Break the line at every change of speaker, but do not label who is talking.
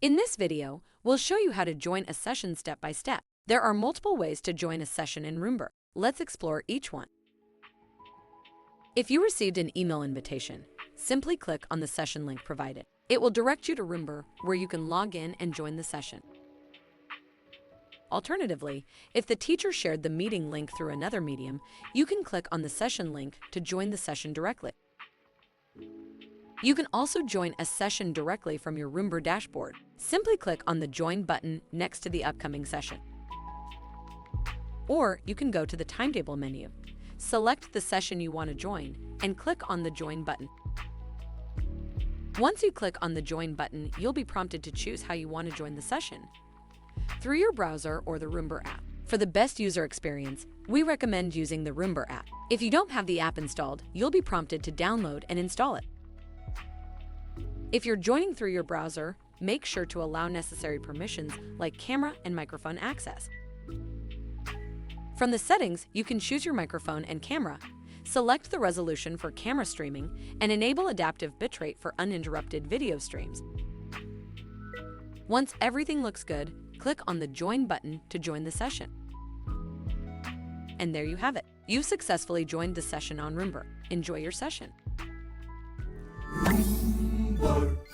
In this video, we'll show you how to join a session step by step. There are multiple ways to join a session in Roombr. Let's explore each one. If you received an email invitation, simply click on the session link provided. It will direct you to Roombr, where you can log in and join the session. Alternatively, if the teacher shared the meeting link through another medium, you can click on the session link to join the session directly. You can also join a session directly from your Roombr dashboard. Simply click on the Join button next to the upcoming session. Or you can go to the Timetable menu, select the session you want to join, and click on the Join button. Once you click on the Join button, you'll be prompted to choose how you want to join the session, through your browser or the Roombr app. For the best user experience, we recommend using the Roombr app. If you don't have the app installed, you'll be prompted to download and install it. If you're joining through your browser, make sure to allow necessary permissions like camera and microphone access. From the settings, you can choose your microphone and camera, select the resolution for camera streaming, and enable adaptive bitrate for uninterrupted video streams. Once everything looks good, click on the Join button to join the session. And there you have it. You've successfully joined the session on Roombr. Enjoy your session.
Roombr.